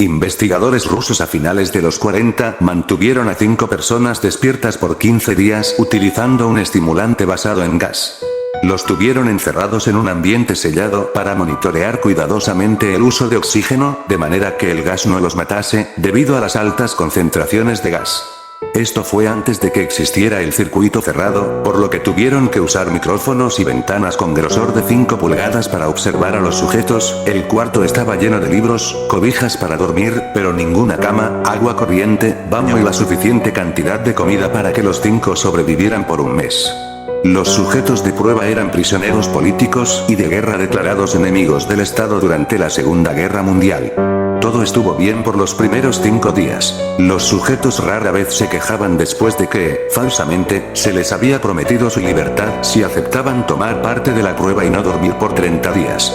Investigadores rusos a finales de los 40 mantuvieron a 5 personas despiertas por 15 días utilizando un estimulante basado en gas. Los tuvieron encerrados en un ambiente sellado para monitorear cuidadosamente el uso de oxígeno, de manera que el gas no los matase, debido a las altas concentraciones de gas. Esto fue antes de que existiera el circuito cerrado, por lo que tuvieron que usar micrófonos y ventanas con grosor de 5 pulgadas para observar a los sujetos. El cuarto estaba lleno de libros, cobijas para dormir, pero ninguna cama, agua corriente, baño y la suficiente cantidad de comida para que los 5 sobrevivieran por un mes. Los sujetos de prueba eran prisioneros políticos y de guerra declarados enemigos del Estado durante la Segunda Guerra Mundial. Todo estuvo bien por los primeros 5 días. Los sujetos rara vez se quejaban después de que, falsamente, se les había prometido su libertad si aceptaban tomar parte de la prueba y no dormir por 30 días.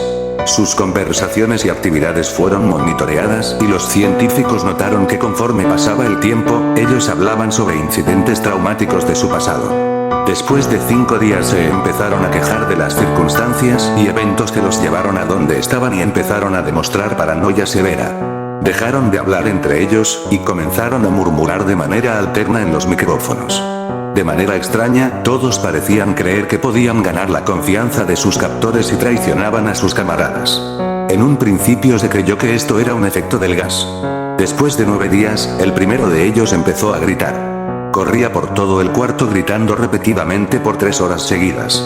Sus conversaciones y actividades fueron monitoreadas y los científicos notaron que conforme pasaba el tiempo, ellos hablaban sobre incidentes traumáticos de su pasado. Después de 5 días se empezaron a quejar de las circunstancias y eventos que los llevaron a donde estaban y empezaron a demostrar paranoia severa. Dejaron de hablar entre ellos y comenzaron a murmurar de manera alterna en los micrófonos. De manera extraña, todos parecían creer que podían ganar la confianza de sus captores y traicionaban a sus camaradas. En un principio se creyó que esto era un efecto del gas. Después de 9 días, el primero de ellos empezó a gritar. Corría por todo el cuarto gritando repetidamente por 3 horas seguidas.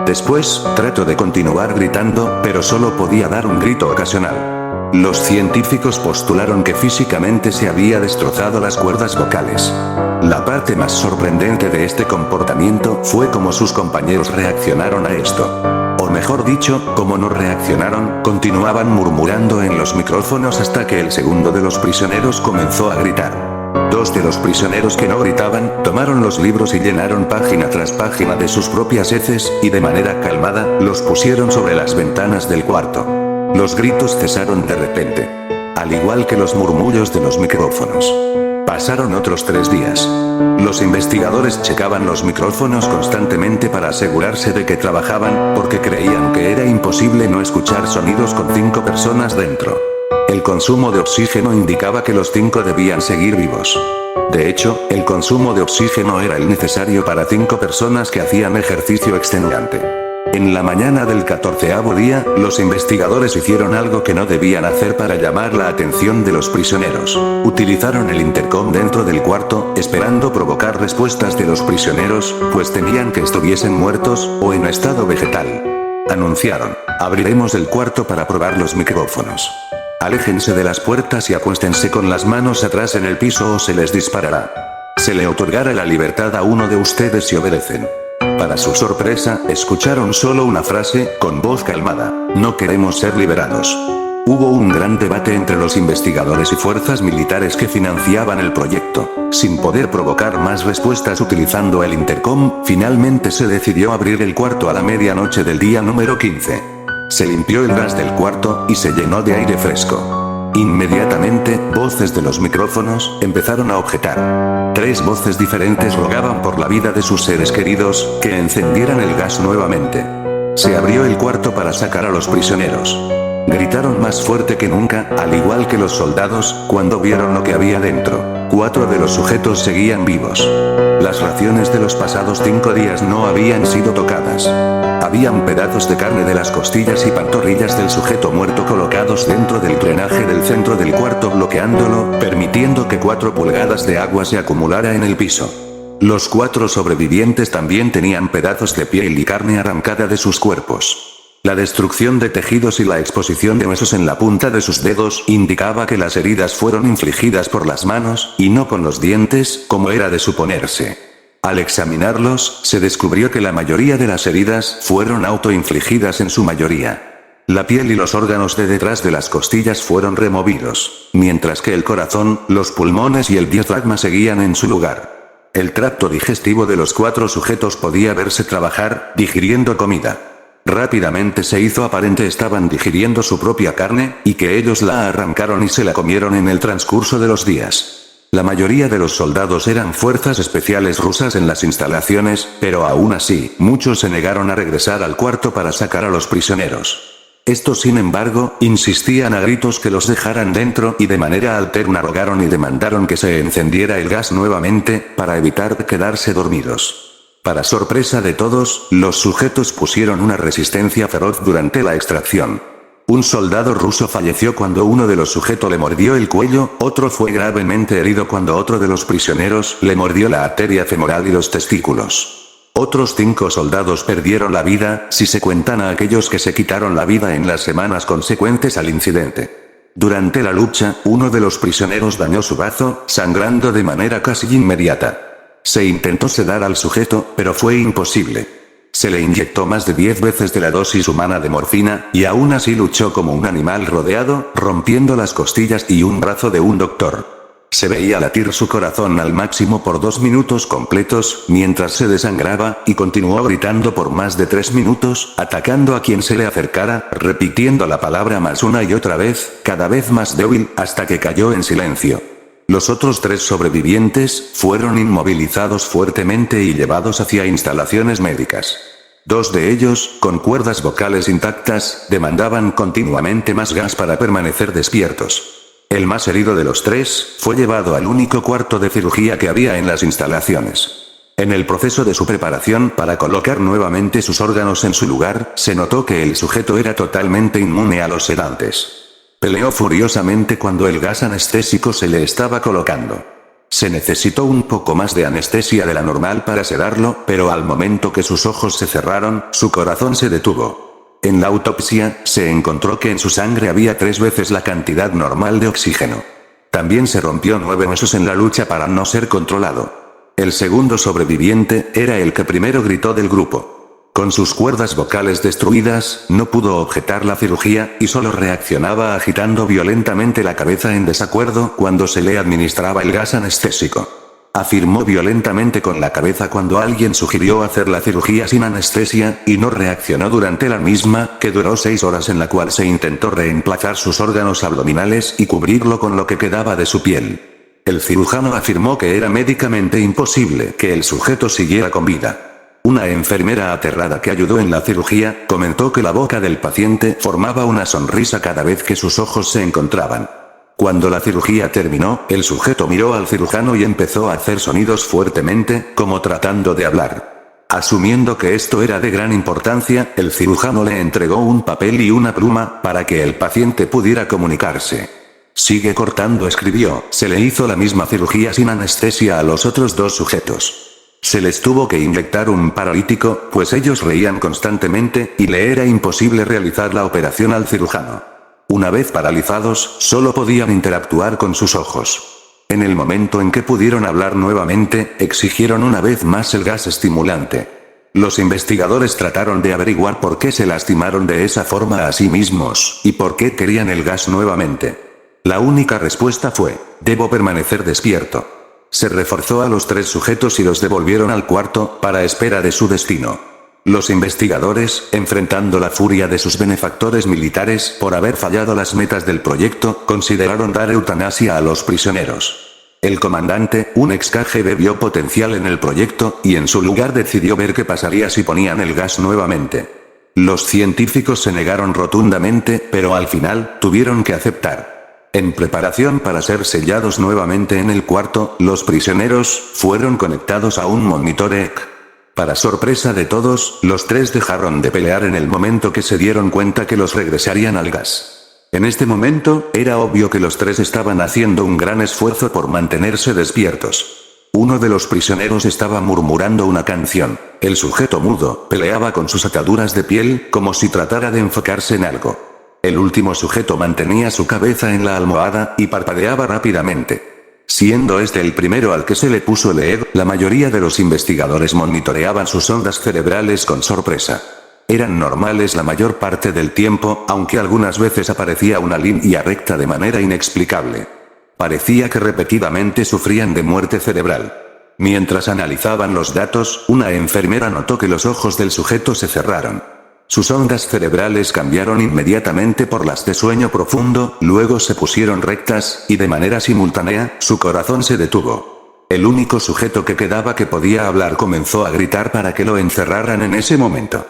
Después, trató de continuar gritando, pero solo podía dar un grito ocasional. Los científicos postularon que físicamente se había destrozado las cuerdas vocales. La parte más sorprendente de este comportamiento fue cómo sus compañeros reaccionaron a esto. O mejor dicho, como no reaccionaron, continuaban murmurando en los micrófonos hasta que el segundo de los prisioneros comenzó a gritar. 2 de los prisioneros que no gritaban, tomaron los libros y llenaron página tras página de sus propias heces, y de manera calmada, los pusieron sobre las ventanas del cuarto. Los gritos cesaron de repente. Al igual que los murmullos de los micrófonos. Pasaron otros 3 días. Los investigadores checaban los micrófonos constantemente para asegurarse de que trabajaban, porque creían que era imposible no escuchar sonidos con 5 personas dentro. El consumo de oxígeno indicaba que los 5 debían seguir vivos. De hecho, el consumo de oxígeno era el necesario para 5 personas que hacían ejercicio extenuante. En la mañana del 14º día, los investigadores hicieron algo que no debían hacer para llamar la atención de los prisioneros. Utilizaron el intercom dentro del cuarto, esperando provocar respuestas de los prisioneros, pues temían que estuviesen muertos, o en estado vegetal. Anunciaron: abriremos el cuarto para probar los micrófonos. Aléjense de las puertas y acuéstense con las manos atrás en el piso o se les disparará. Se le otorgará la libertad a uno de ustedes si obedecen. Para su sorpresa, escucharon solo una frase, con voz calmada: no queremos ser liberados. Hubo un gran debate entre los investigadores y fuerzas militares que financiaban el proyecto. Sin poder provocar más respuestas utilizando el intercom, finalmente se decidió abrir el cuarto a la medianoche del día número 15. Se limpió el gas del cuarto y se llenó de aire fresco. Inmediatamente, voces de los micrófonos empezaron a objetar. 3 voces diferentes rogaban por la vida de sus seres queridos, que encendieran el gas nuevamente. Se abrió el cuarto para sacar a los prisioneros. Gritaron más fuerte que nunca, al igual que los soldados, cuando vieron lo que había dentro. 4 de los sujetos seguían vivos. Las raciones de los pasados 5 días no habían sido tocadas. Habían pedazos de carne de las costillas y pantorrillas del sujeto muerto colocados dentro del drenaje del centro del cuarto, bloqueándolo, permitiendo que 4 pulgadas de agua se acumulara en el piso. Los 4 sobrevivientes también tenían pedazos de piel y carne arrancada de sus cuerpos. La destrucción de tejidos y la exposición de huesos en la punta de sus dedos indicaba que las heridas fueron infligidas por las manos, y no con los dientes, como era de suponerse. Al examinarlos, se descubrió que la mayoría de las heridas fueron autoinfligidas en su mayoría. La piel y los órganos de detrás de las costillas fueron removidos, mientras que el corazón, los pulmones y el diafragma seguían en su lugar. El tracto digestivo de los 4 sujetos podía verse trabajar, digiriendo comida. Rápidamente se hizo aparente estaban digiriendo su propia carne, y que ellos la arrancaron y se la comieron en el transcurso de los días. La mayoría de los soldados eran fuerzas especiales rusas en las instalaciones, pero aún así, muchos se negaron a regresar al cuarto para sacar a los prisioneros. Estos sin embargo, insistían a gritos que los dejaran dentro y de manera alterna rogaron y demandaron que se encendiera el gas nuevamente, para evitar quedarse dormidos. Para sorpresa de todos, los sujetos pusieron una resistencia feroz durante la extracción. Un soldado ruso falleció cuando uno de los sujetos le mordió el cuello, otro fue gravemente herido cuando otro de los prisioneros le mordió la arteria femoral y los testículos. Otros 5 soldados perdieron la vida, si se cuentan a aquellos que se quitaron la vida en las semanas consecuentes al incidente. Durante la lucha, uno de los prisioneros dañó su bazo, sangrando de manera casi inmediata. Se intentó sedar al sujeto, pero fue imposible. Se le inyectó más de 10 veces de la dosis humana de morfina, y aún así luchó como un animal rodeado, rompiendo las costillas y un brazo de un doctor. Se veía latir su corazón al máximo por 2 minutos completos, mientras se desangraba, y continuó gritando por más de 3 minutos, atacando a quien se le acercara, repitiendo la palabra más una y otra vez, cada vez más débil, hasta que cayó en silencio. Los otros 3 sobrevivientes fueron inmovilizados fuertemente y llevados hacia instalaciones médicas. 2 de ellos, con cuerdas vocales intactas, demandaban continuamente más gas para permanecer despiertos. El más herido de los 3, fue llevado al único cuarto de cirugía que había en las instalaciones. En el proceso de su preparación para colocar nuevamente sus órganos en su lugar, se notó que el sujeto era totalmente inmune a los sedantes. Peleó furiosamente cuando el gas anestésico se le estaba colocando. Se necesitó un poco más de anestesia de la normal para sedarlo, pero al momento que sus ojos se cerraron, su corazón se detuvo. En la autopsia, se encontró que en su sangre había 3 veces la cantidad normal de oxígeno. También se rompió 9 huesos en la lucha para no ser controlado. El segundo sobreviviente era el que primero gritó del grupo. Con sus cuerdas vocales destruidas, no pudo objetar la cirugía, y solo reaccionaba agitando violentamente la cabeza en desacuerdo cuando se le administraba el gas anestésico. Afirmó violentamente con la cabeza cuando alguien sugirió hacer la cirugía sin anestesia, y no reaccionó durante la misma, que duró 6 horas en la cual se intentó reemplazar sus órganos abdominales y cubrirlo con lo que quedaba de su piel. El cirujano afirmó que era médicamente imposible que el sujeto siguiera con vida. Una enfermera aterrada que ayudó en la cirugía, comentó que la boca del paciente formaba una sonrisa cada vez que sus ojos se encontraban. Cuando la cirugía terminó, el sujeto miró al cirujano y empezó a hacer sonidos fuertemente, como tratando de hablar. Asumiendo que esto era de gran importancia, el cirujano le entregó un papel y una pluma, para que el paciente pudiera comunicarse. Sigue cortando, escribió, se le hizo la misma cirugía sin anestesia a los otros 2 sujetos. Se les tuvo que inyectar un paralítico, pues ellos reían constantemente, y le era imposible realizar la operación al cirujano. Una vez paralizados, solo podían interactuar con sus ojos. En el momento en que pudieron hablar nuevamente, exigieron una vez más el gas estimulante. Los investigadores trataron de averiguar por qué se lastimaron de esa forma a sí mismos, y por qué querían el gas nuevamente. La única respuesta fue: debo permanecer despierto. Se reforzó a los 3 sujetos y los devolvieron al cuarto, para espera de su destino. Los investigadores, enfrentando la furia de sus benefactores militares por haber fallado las metas del proyecto, consideraron dar eutanasia a los prisioneros. El comandante, un ex KGB, vio potencial en el proyecto, y en su lugar decidió ver qué pasaría si ponían el gas nuevamente. Los científicos se negaron rotundamente, pero al final, tuvieron que aceptar. En preparación para ser sellados nuevamente en el cuarto, los prisioneros fueron conectados a un monitor EEG. Para sorpresa de todos, los 3 dejaron de pelear en el momento que se dieron cuenta que los regresarían al gas. En este momento, era obvio que los 3 estaban haciendo un gran esfuerzo por mantenerse despiertos. Uno de los prisioneros estaba murmurando una canción. El sujeto mudo peleaba con sus ataduras de piel, como si tratara de enfocarse en algo. El último sujeto mantenía su cabeza en la almohada, y parpadeaba rápidamente. Siendo este el primero al que se le puso el EEG, la mayoría de los investigadores monitoreaban sus ondas cerebrales con sorpresa. Eran normales la mayor parte del tiempo, aunque algunas veces aparecía una línea recta de manera inexplicable. Parecía que repetidamente sufrían de muerte cerebral. Mientras analizaban los datos, una enfermera notó que los ojos del sujeto se cerraron. Sus ondas cerebrales cambiaron inmediatamente por las de sueño profundo, luego se pusieron rectas, y de manera simultánea, su corazón se detuvo. El único sujeto que quedaba que podía hablar comenzó a gritar para que lo encerraran en ese momento.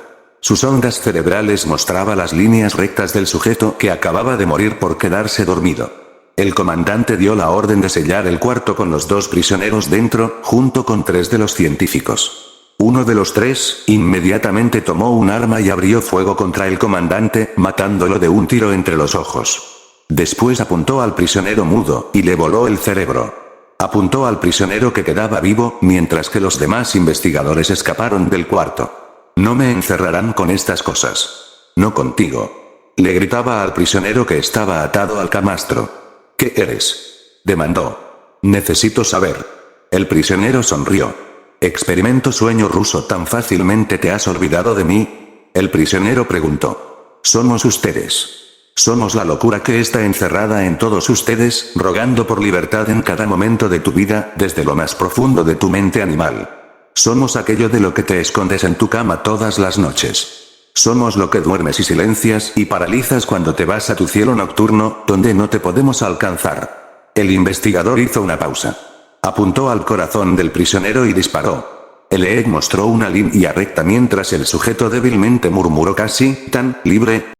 Sus ondas cerebrales mostraban las líneas rectas del sujeto que acababa de morir por quedarse dormido. El comandante dio la orden de sellar el cuarto con los 2 prisioneros dentro, junto con 3 de los científicos. Uno de los 3, inmediatamente tomó un arma y abrió fuego contra el comandante, matándolo de un tiro entre los ojos. Después apuntó al prisionero mudo, y le voló el cerebro. Apuntó al prisionero que quedaba vivo, mientras que los demás investigadores escaparon del cuarto. No me encerrarán con estas cosas. No contigo. Le gritaba al prisionero que estaba atado al camastro. ¿Qué eres? Demandó. Necesito saber. El prisionero sonrió. ¿Experimento sueño ruso tan fácilmente te has olvidado de mí? El prisionero preguntó. Somos ustedes. Somos la locura que está encerrada en todos ustedes, rogando por libertad en cada momento de tu vida, desde lo más profundo de tu mente animal. Somos aquello de lo que te escondes en tu cama todas las noches. Somos lo que duermes y silencias y paralizas cuando te vas a tu cielo nocturno, donde no te podemos alcanzar. El investigador hizo una pausa. Apuntó al corazón del prisionero y disparó. El EEG mostró una línea recta mientras el sujeto débilmente murmuró casi, tan libre,